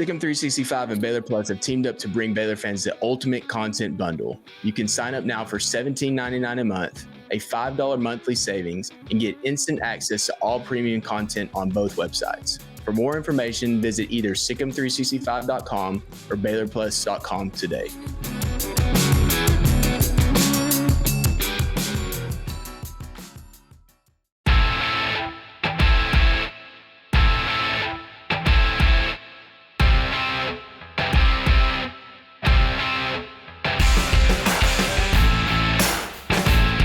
Sikkim 365 and Baylor Plus have teamed up to bring Baylor fans the ultimate content bundle. You can sign up now for $17.99 a month, a $5 monthly savings, and get instant access to all premium content on both websites. For more information, visit either sikkim365.com or baylorplus.com today.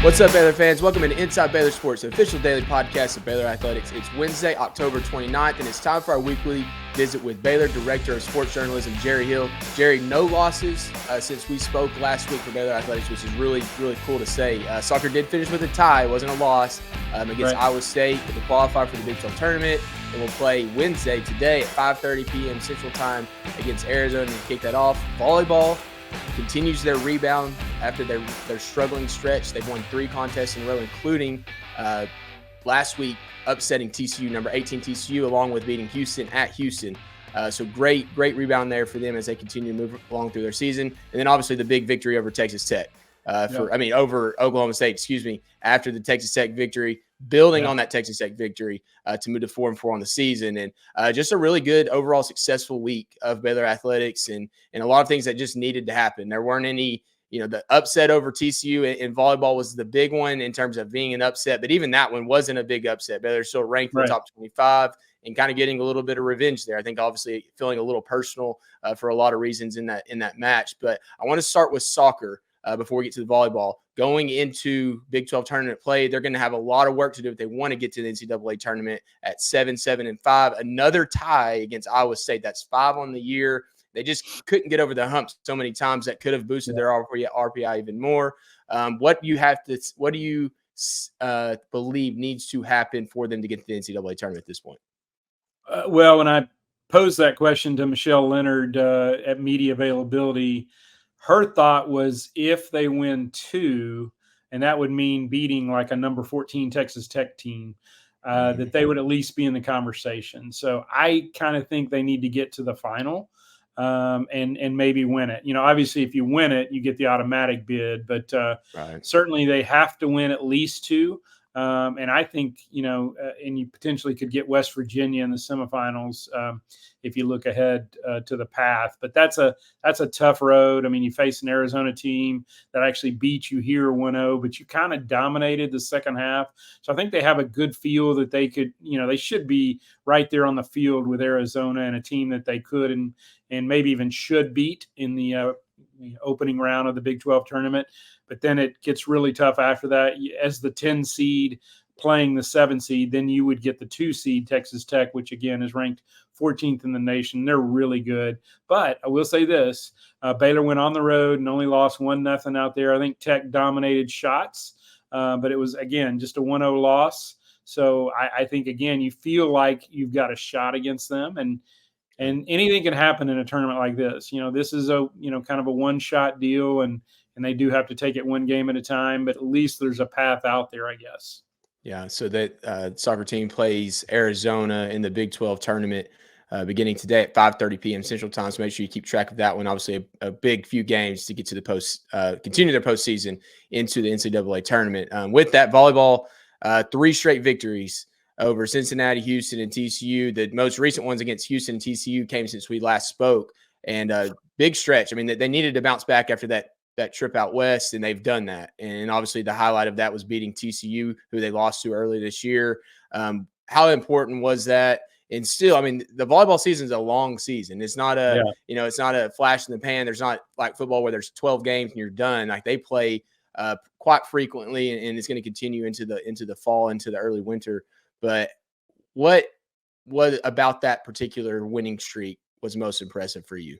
What's up, Baylor fans? Welcome to Inside Baylor Sports, the official daily podcast of Baylor Athletics. It's Wednesday, October 29th, and it's time for our weekly visit with Baylor Director of Sports Journalism, Jerry Hill. Jerry, no losses since we spoke last week for Baylor Athletics, which is really, really cool to say. Soccer did finish with a tie. It wasn't a loss against Iowa State. It will qualify for the Big 12 tournament, and we'll play Wednesday today at 5:30 p.m. Central Time against Arizona to kick that off. Volleyball continues their rebound after their struggling stretch. They've won 3 contests in a row, including last week upsetting TCU, number 18 TCU, along with beating Houston at Houston. So great rebound there for them as they continue to move along through their season. And then obviously the big victory over Texas Tech, over Oklahoma State, after the Texas Tech victory, building on that Texas Tech victory to move to 4-4 on the season. And just a really good overall successful week of Baylor Athletics and a lot of things that just needed to happen. There weren't any, the upset over TCU in volleyball was the big one in terms of being an upset, but even that one wasn't a big upset. Baylor's still ranked in the top 25 and kind of getting a little bit of revenge there. I think obviously feeling a little personal for a lot of reasons in that match. But I want to start with soccer before we get to the volleyball. Going into Big 12 tournament play, they're going to have a lot of work to do if they want to get to the NCAA tournament at 7-7-5. Another tie against Iowa State. That's 5 on the year. They just couldn't get over the hump so many times that could have boosted their RPI even more. What do you believe needs to happen for them to get to the NCAA tournament at this point? Well, when I posed that question to Michelle Leonard at Media Availability, her thought was if they win 2, and that would mean beating like a number 14 Texas Tech team, that they would at least be in the conversation. So I kind of think they need to get to the final and maybe win it. Obviously, if you win it, you get the automatic bid, but certainly they have to win at least 2. And I think, and you potentially could get West Virginia in the semifinals if you look ahead to the path. But that's a tough road. I mean, you face an Arizona team that actually beat you here 1-0, but you kind of dominated the second half. So I think they have a good feel that they could, they should be right there on the field with Arizona and a team that they could and maybe even should beat in the opening round of the Big 12 tournament. But then it gets really tough after that. As the 10 seed playing the 7 seed, then you would get the 2 seed Texas Tech, which again is ranked 14th in the nation. They're really good. But I will say this, Baylor went on the road and only lost 1-0 out there. I think Tech dominated shots, but it was, again, just a 1-0 loss. So I think, again, you feel like you've got a shot against them. And anything can happen in a tournament like this. This is a, kind of a one-shot deal, and they do have to take it one game at a time, but at least there's a path out there, I guess. Yeah, so that soccer team plays Arizona in the Big 12 tournament beginning today at 5:30 p.m. Central Time, so make sure you keep track of that one. Obviously, a big few games to get to the continue their postseason into the NCAA tournament. With that, volleyball, 3 straight victories over Cincinnati, Houston, and TCU. The most recent ones against Houston and TCU came since we last spoke, and big stretch. I mean, they needed to bounce back after that trip out west, and they've done that. And obviously the highlight of that was beating TCU, who they lost to early this year. How important was that? And still, I mean, the volleyball season is a long season. It's not it's not a flash in the pan. There's not like football where there's 12 games and you're done. Like they play quite frequently, and it's going to continue into the fall, into the early winter. But what about that particular winning streak was most impressive for you?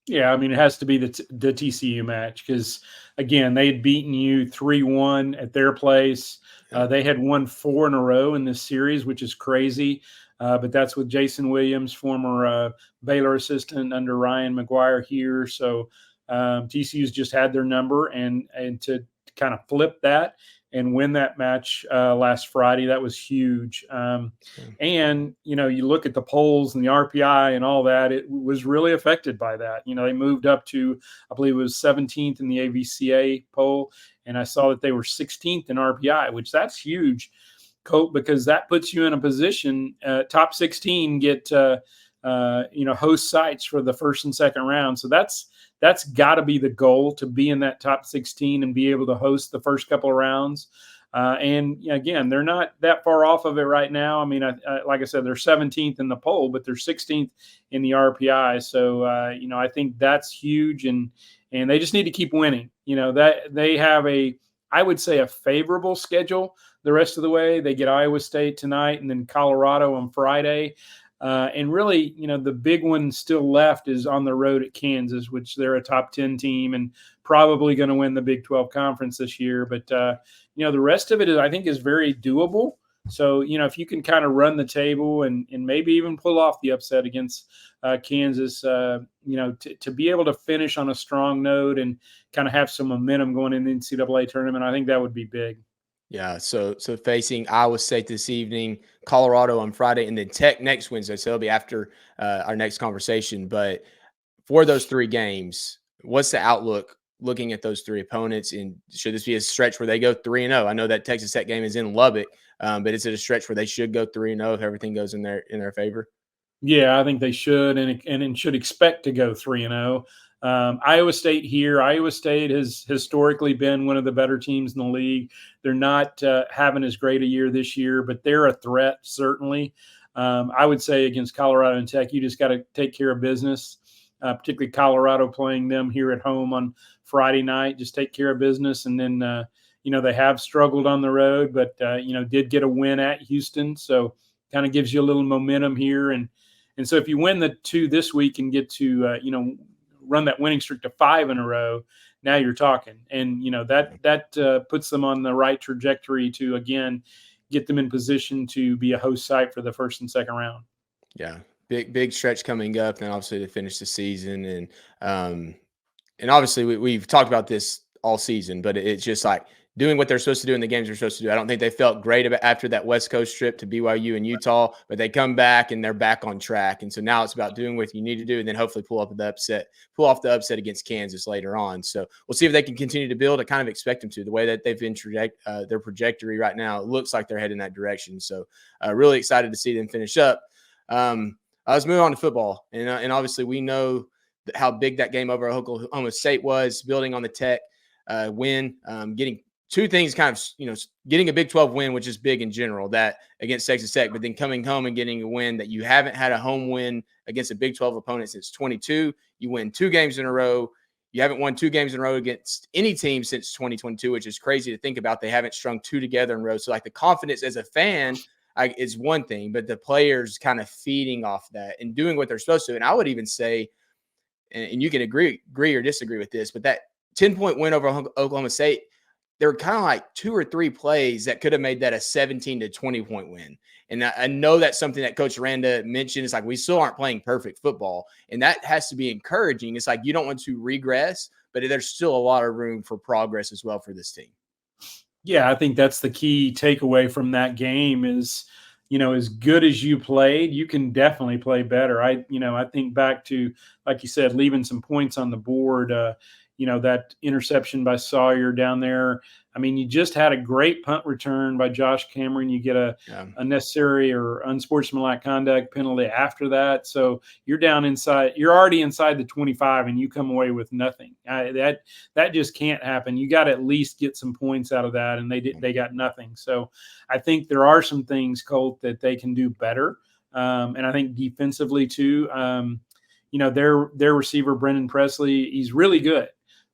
Yeah, I mean, it has to be the TCU match because, again, they had beaten you 3-1 at their place. They had won 4 in a row in this series, which is crazy. But that's with Jason Williams, former Baylor assistant under Ryan McGuire here. So TCU's just had their number, and to kind of flip that and win that match last Friday. That was huge. And, you look at the polls and the RPI and all that, it was really affected by that. They moved up to, I believe it was 17th in the AVCA poll, and I saw that they were 16th in RPI, which that's huge, Colt, because that puts you in a position, top 16 get, host sites for the first and second round. So that's got to be the goal, to be in that top 16 and be able to host the first couple of rounds. And again, they're not that far off of it right now. I mean, like I said, they're 17th in the poll, but they're 16th in the RPI. So, I think that's huge, and they just need to keep winning. That they have I would say, a favorable schedule the rest of the way. They get Iowa State tonight and then Colorado on Friday. And really, the big one still left is on the road at Kansas, which they're a top 10 team and probably going to win the Big 12 conference this year. But, the rest of it I think is very doable. So, if you can kind of run the table and maybe even pull off the upset against Kansas, to be able to finish on a strong note and kind of have some momentum going in the NCAA tournament, I think that would be big. Yeah, so facing Iowa State this evening, Colorado on Friday, and then Tech next Wednesday. So it'll be after our next conversation. But for those three games, what's the outlook looking at those three opponents? And should this be a stretch where they go 3-0? I know that Texas Tech game is in Lubbock, but is it a stretch where they should go 3-0 if everything goes in their favor? Yeah, I think they should, and should expect to go 3-0. Iowa State here. Iowa State has historically been one of the better teams in the league. They're not having as great a year this year, but they're a threat, certainly. I would say against Colorado and Tech, you just got to take care of business, particularly Colorado playing them here at home on Friday night. Just take care of business. And then, they have struggled on the road, but, did get a win at Houston. So kind of gives you a little momentum here. And so if you win the two this week and get to, run that winning streak to 5 in a row, now you're talking. And, that puts them on the right trajectory to, again, get them in position to be a host site for the first and second round. Yeah. Big stretch coming up, and obviously to finish the season. And obviously we've talked about this all season, but it's just like doing what they're supposed to do in the games they're supposed to do. I don't think they felt great about after that West Coast trip to BYU and Utah, but they come back and they're back on track. And so now it's about doing what you need to do, and then hopefully pull off the upset against Kansas later on. So we'll see if they can continue to build. I kind of expect them to. The way that they've been their trajectory right now, it looks like they're heading that direction. So really excited to see them finish up. Let's move on to football. And obviously we know how big that game over Oklahoma State was, building on the Tech win, getting two things kind of, getting a Big 12 win, which is big in general, that against Texas Tech, but then coming home and getting a win that you haven't had a home win against a Big 12 opponent since 22. You win 2 games in a row. You haven't won 2 games in a row against any team since 2022, which is crazy to think about. They haven't strung 2 together in a row. So like the confidence as a fan is one thing, but the players kind of feeding off that and doing what they're supposed to. And I would even say, and you can agree or disagree with this, but that 10-point win over Oklahoma State, there were kind of like 2 or 3 plays that could have made that a 17 to 20-point win. And I know that's something that Coach Aranda mentioned. It's like we still aren't playing perfect football, and that has to be encouraging. It's like you don't want to regress, but there's still a lot of room for progress as well for this team. Yeah, I think that's the key takeaway from that game is, as good as you played, you can definitely play better. I think back to, like you said, leaving some points on the board, that interception by Sawyer down there. I mean, you just had a great punt return by Josh Cameron. You get a unnecessary or unsportsmanlike conduct penalty after that. So you're down inside. You're already inside the 25, and you come away with nothing. That just can't happen. You got to at least get some points out of that, and they got nothing. So I think there are some things, Colt, that they can do better. And I think defensively too. Their receiver Brendan Presley, he's really good.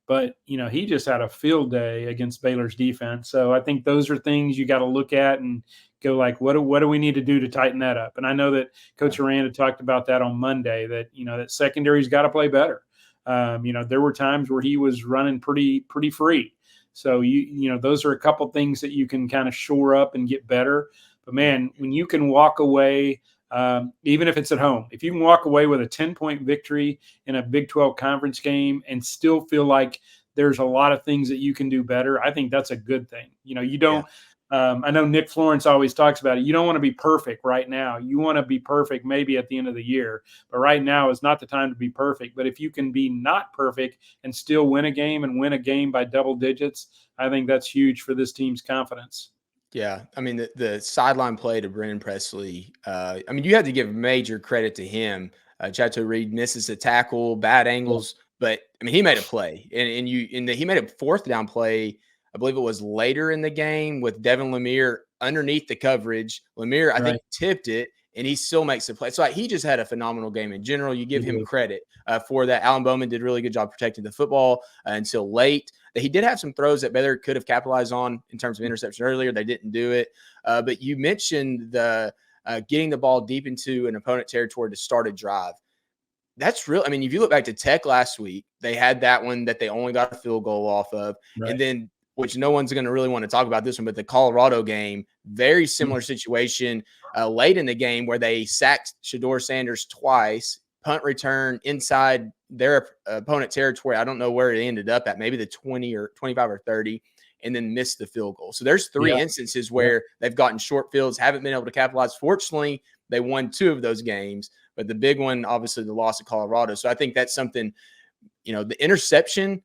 But, he just had a field day against Baylor's defense. So I think those are things you got to look at and go like, what do we need to do to tighten that up? And I know that Coach Aranda talked about that on Monday, that, that secondary's got to play better. There were times where he was running pretty free. So, those are a couple things that you can kind of shore up and get better. But, man, when you can walk away even if it's at home, if you can walk away with a 10-point victory in a Big 12 conference game and still feel like there's a lot of things that you can do better. I think that's a good thing. You don't. I know Nick Florence always talks about it. You don't want to be perfect right now. You want to be perfect maybe at the end of the year. But right now is not the time to be perfect. But if you can be not perfect and still win a game and win a game by double digits, I think that's huge for this team's confidence. Yeah. I mean, the sideline play to Brennan Presley, you had to give major credit to him. Chateau Reed misses a tackle, bad angles, but he made a play. And he made a fourth down play. I believe it was later in the game with Devin Lemire underneath the coverage. Lemire, I think, tipped it, and he still makes the play. So he just had a phenomenal game in general. You give him credit for that. Alan Bowman did a really good job protecting the football until late. He did have some throws that Baylor could have capitalized on in terms of interception earlier. They didn't do it. But you mentioned the getting the ball deep into an opponent territory to start a drive. That's real. If you look back to Tech last week, they had that one that they only got a field goal off of. Right. And then, which no one's going to really want to talk about this one, but the Colorado game, very similar situation late in the game where they sacked Shedeur Sanders twice, punt return inside their opponent territory. I don't know where it ended up at, maybe the 20 or 25 or 30, and then missed the field goal. So there's three instances where they've gotten short fields, haven't been able to capitalize. Fortunately, they won 2 of those games, but the big one, obviously, the loss of Colorado. So I think that's something, the interception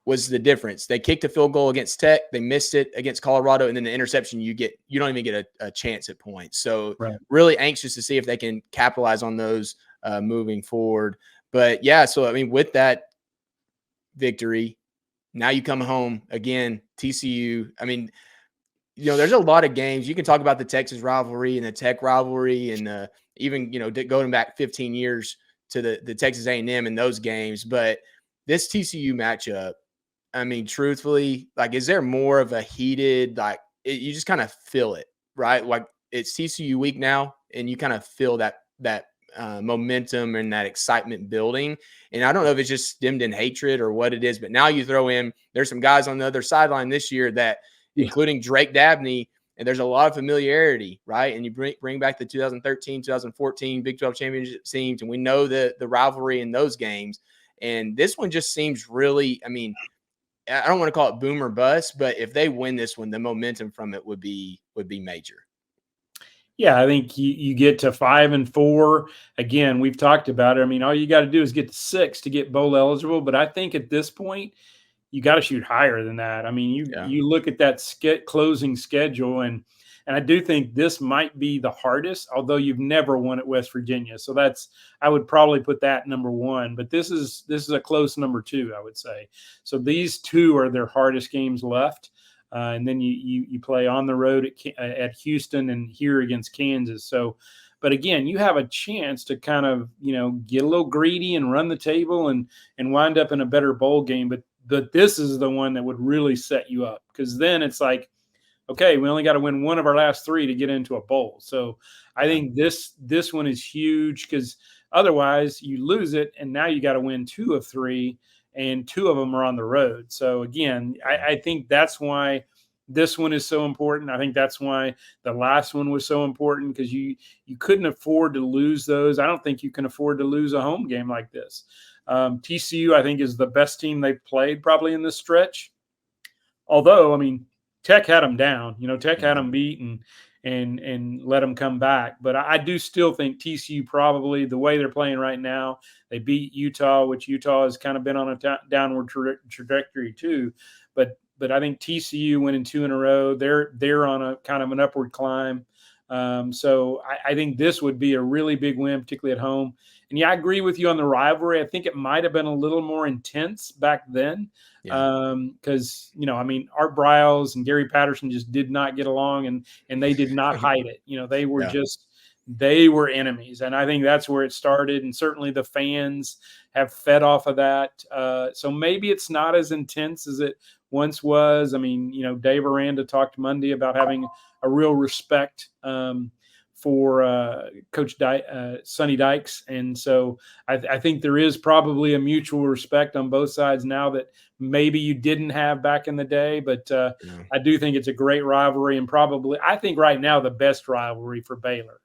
was the difference. They kicked a field goal against Tech. They missed it against Colorado. And then the interception, you don't even get a chance at points. So really anxious to see if they can capitalize on those moving forward. But with that victory, now you come home again, TCU. There's a lot of games. You can talk about the Texas rivalry and the Tech rivalry and even, going back 15 years to the Texas A&M and those games. But this TCU matchup, truthfully, is there more of a heated, you just kind of feel it, right? Like it's TCU week now, and you kind of feel that momentum and that excitement building. And I don't know if it's just stemmed in hatred or what it is, but now you throw in, there's some guys on the other sideline this year that, including Drake Dabney, and there's a lot of familiarity, right? And you bring back the 2013, 2014 Big 12 championship teams, and we know the rivalry in those games. And this one just seems really, I don't want to call it boom or bust, but if they win this one, the momentum from it would be major. Yeah, I think you get to 5-4. Again, we've talked about it. All you got to do is get to 6 to get bowl eligible. But I think at this point, you got to shoot higher than that. You look at that closing schedule, and I do think this might be the hardest, although you've never won at West Virginia. So I would probably put that number 1, but this is a close number 2, I would say. So these 2 are their hardest games left. And then you play on the road at Houston and here against Kansas. So, but again, you have a chance to kind of, get a little greedy and run the table and wind up in a better bowl game. But this is the one that would really set you up, because then it's like, okay, we only got to win one of our last 3 to get into a bowl. So I think this one is huge, because otherwise you lose it, and now you got to win 2 of 3, and 2 of them are on the road. So again, I think that's why this one is so important. I think that's why the last one was so important, because you couldn't afford to lose those. I don't think you can afford to lose a home game like this. TCU, I think, is the best team they've played probably in this stretch. Although, Tech had them down. Tech had them beat and let them come back. But I do still think TCU probably, the way they're playing right now, they beat Utah, which Utah has kind of been on a downward trajectory too. But I think TCU winning 2 in a row, they're on a kind of an upward climb. So I think this would be a really big win, particularly at home. And I agree with you on the rivalry. I think it might have been a little more intense back then. Because, Art Briles and Gary Patterson just did not get along, and they did not hide it. They were they were enemies. And I think that's where it started. And certainly the fans have fed off of that. So maybe it's not as intense as it once was. Dave Aranda talked Monday about having a real respect for Coach Sonny Dykes. And so I think there is probably a mutual respect on both sides now that maybe you didn't have back in the day. But I do think it's a great rivalry, and probably, I think right now, the best rivalry for Baylor.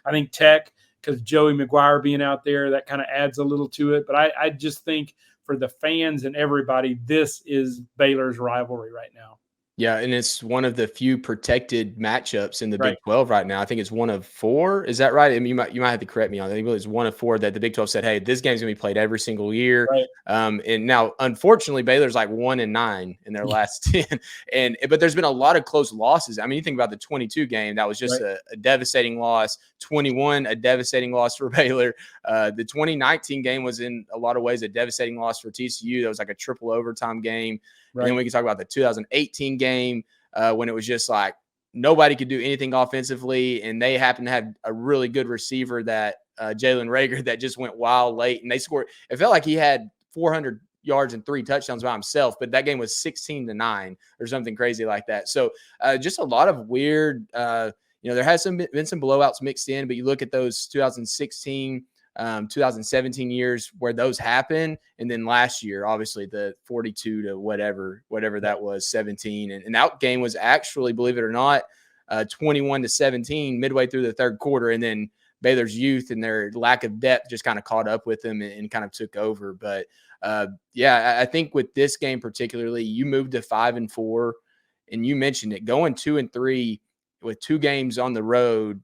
I think Tech, because Joey McGuire being out there, that kind of adds a little to it. But I just think for the fans and everybody, this is Baylor's rivalry right now. Yeah, and it's one of the few protected matchups in the Right. Big 12 right now. I think it's one of 4. Is that right? I mean, you might have to correct me on that. I think it's one of 4 that the Big 12 said, hey, this game's going to be played every single year. Right. And now, unfortunately, Baylor's like 1-9 in their last 10. But there's been a lot of close losses. I mean, you think about the 22 game, that was just a devastating loss. 21, a devastating loss for Baylor. The 2019 game was in a lot of ways a devastating loss for TCU. That was like a triple overtime game. Right. And then we can talk about the 2018 game when it was just like nobody could do anything offensively, and they happened to have a really good receiver, that Jalen Rager, that just went wild late, and they scored. It felt like he had 400 yards and 3 touchdowns by himself, but that game was 16-9 or something crazy like that. So just a lot of weird. There has been some blowouts mixed in, but you look at those 2016. 2017 years where those happen, and then last year, obviously the 42 to whatever that was, 17, and that game was actually, believe it or not, 21-17 midway through the third quarter, and then Baylor's youth and their lack of depth just kind of caught up with them and kind of took over. But I think with this game particularly, you moved to 5-4, and you mentioned it, going 2-3 with 2 games on the road.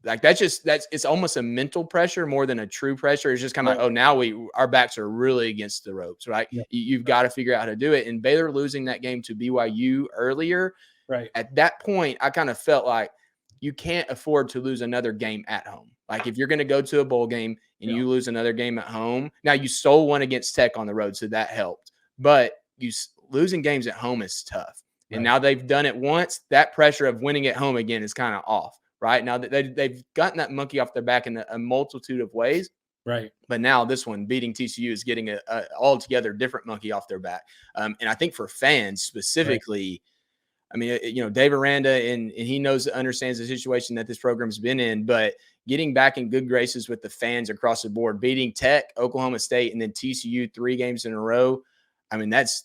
Like it's almost a mental pressure more than a true pressure. It's just kind of like, oh, now our backs are really against the ropes, right? Yeah. You've got to figure out how to do it. And Baylor losing that game to BYU earlier, right? At that point, I kind of felt like you can't afford to lose another game at home. Like if you're going to go to a bowl game and you lose another game at home, now you stole one against Tech on the road, so that helped. But losing games at home is tough. And now they've done it once. That pressure of winning at home again is kind of off. Right now, they've gotten that monkey off their back in a multitude of ways. Right. But now this one, beating TCU, is getting a altogether different monkey off their back. And I think for fans specifically, I mean, Dave Aranda, and he understands the situation that this program's been in, but getting back in good graces with the fans across the board, beating Tech, Oklahoma State, and then TCU 3 games in a row. I mean, that's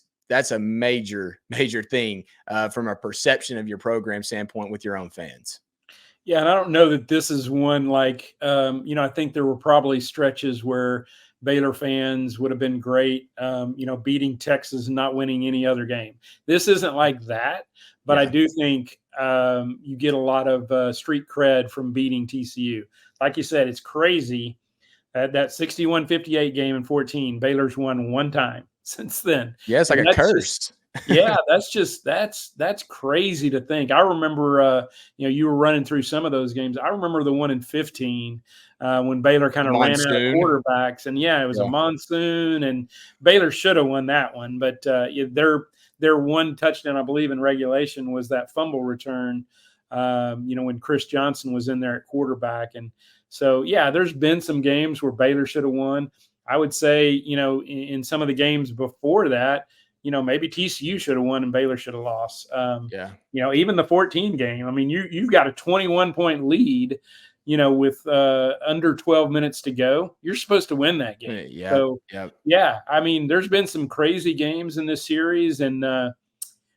a major thing from a perception of your program standpoint with your own fans. Yeah, and I don't know that this is one like, I think there were probably stretches where Baylor fans would have been great, beating Texas and not winning any other game. This isn't like that, but I do think you get a lot of street cred from beating TCU. Like you said, it's crazy that 61-58 game in 14, Baylor's won 1 time since then. Yeah, it's like a curse. Yeah, that's crazy to think. I remember, you were running through some of those games. I remember the one in 15 when Baylor kind of ran out of quarterbacks, and it was a monsoon, and Baylor should have won that one. But their one touchdown, I believe, in regulation was that fumble return. When Chris Johnson was in there at quarterback, and so there's been some games where Baylor should have won. I would say, in some of the games before that, maybe TCU should have won and Baylor should have lost. Even the 14 game. I mean, you've got a 21-point lead, with under 12 minutes to go. You're supposed to win that game. I mean, there's been some crazy games in this series, and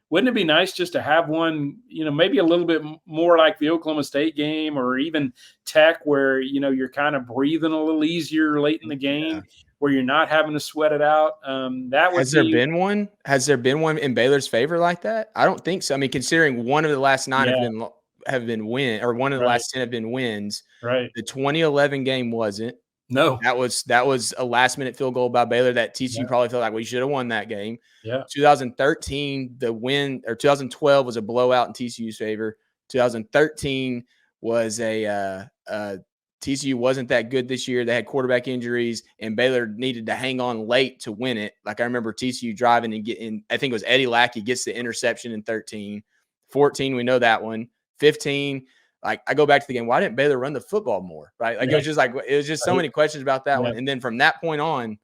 wouldn't it be nice just to have one, maybe a little bit more like the Oklahoma State game or even Tech, where, you're kind of breathing a little easier late in the game, where you're not having to sweat it out. Has there been one? Has there been one in Baylor's favor like that? I don't think so. I mean, considering one of the last 9 have been win, or one of the last 10 have been wins. Right. The 2011 game wasn't. No, that was a last-minute field goal by Baylor that TCU probably felt like we should have won that game. Yeah. 2013, the win, or 2012 was a blowout in TCU's favor. 2013 was TCU wasn't that good this year. They had quarterback injuries, and Baylor needed to hang on late to win it. Like I remember TCU driving and getting, I think it was Eddie Lackey gets the interception in 13. 14, we know that one. 15. Like I go back to the game, why didn't Baylor run the football more? Right. Like it was just so many questions about that one. And then from that point on,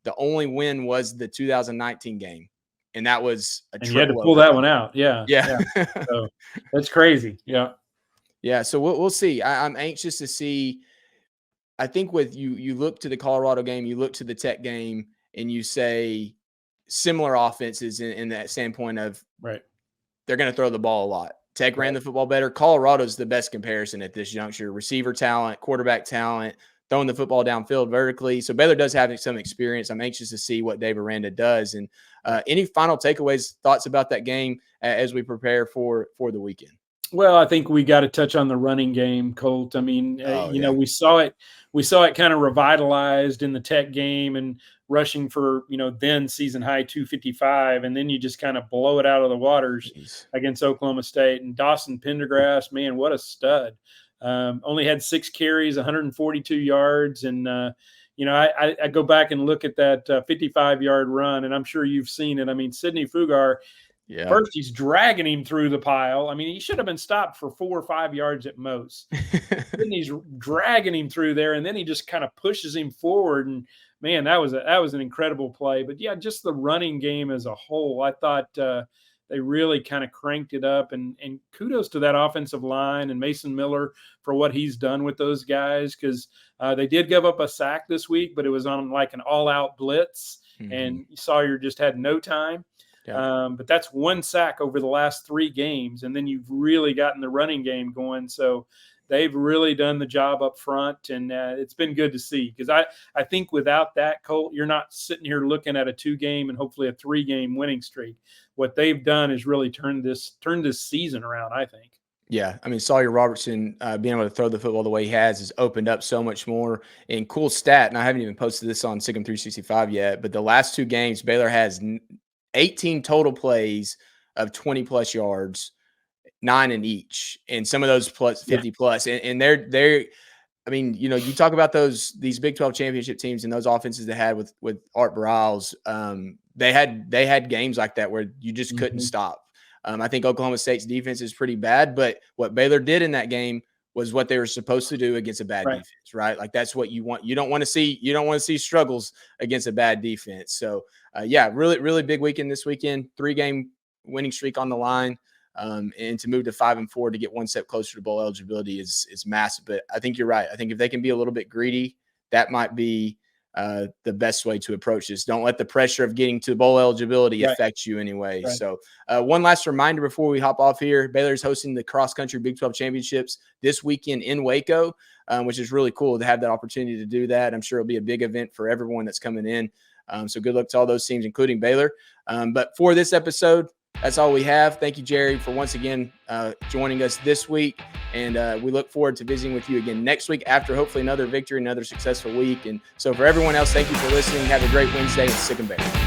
the only win was the 2019 game. And that was and you had to pull that one out. Yeah. So that's crazy. Yeah. Yeah. So we'll see. I'm anxious to see. I think with you look to the Colorado game, you look to the Tech game, and you say similar offenses in that standpoint of they're going to throw the ball a lot. Tech ran the football better. Colorado's the best comparison at this juncture. Receiver talent, quarterback talent, throwing the football downfield vertically. So Baylor does have some experience. I'm anxious to see what Dave Aranda does. And any final takeaways, thoughts about that game as we prepare for the weekend? Well, I think we got to touch on the running game, Colt. I mean, we saw it kind of revitalized in the Tech game and rushing for, then season high 255. And then you just kind of blow it out of the waters against Oklahoma State. And Dawson Pendergrass, man, what a stud. Only had 6 carries, 142 yards. And, I go back and look at that 55-yard run, and I'm sure you've seen it. I mean, Sidney Fugar, first he's dragging him through the pile. I mean, he should have been stopped for 4 or 5 yards at most. Then he's dragging him through there, and then he just kind of pushes him forward. And, man, that was an incredible play. But, yeah, just the running game as a whole, I thought they really kind of cranked it up. And kudos to that offensive line and Mason Miller for what he's done with those guys, because they did give up a sack this week, but it was on like an all-out blitz, and Sawyer just had no time. Yeah. But that's 1 sack over the last 3 games, and then you've really gotten the running game going. So they've really done the job up front, and it's been good to see, because I think without that, Colt, you're not sitting here looking at a 2-game and hopefully a 3-game winning streak. What they've done is really turned this season around, I think. Yeah, I mean, Sawyer Robertson being able to throw the football the way he has opened up so much more. And cool stat, and I haven't even posted this on Sigum 365 yet, but the last 2 games, Baylor has 18 total plays of 20-plus yards, 9 in each, and some of those plus 50-plus. And they're I mean, you talk about these Big 12 championship teams and those offenses they had with Art Briles. They had games like that where you just couldn't stop. I think Oklahoma State's defense is pretty bad, but what Baylor did in that game was what they were supposed to do against a bad defense, right? Like that's what you want. You don't want to see struggles against a bad defense. So really, really big weekend this weekend. 3-game winning streak on the line. And to move to 5-4 to get 1 step closer to bowl eligibility is massive. But I think you're right. I think if they can be a little bit greedy, that might be the best way to approach this. Don't let the pressure of getting to bowl eligibility affect you anyway. Right. So one last reminder before we hop off here, Baylor's hosting the cross-country Big 12 championships this weekend in Waco, which is really cool to have that opportunity to do that. I'm sure it'll be a big event for everyone that's coming in. So good luck to all those teams, including Baylor. But for this episode, that's all we have. Thank you, Jerry, for once again joining us this week. And we look forward to visiting with you again next week after hopefully another victory, another successful week. And so for everyone else, thank you for listening. Have a great Wednesday. It's Sick and Baylor.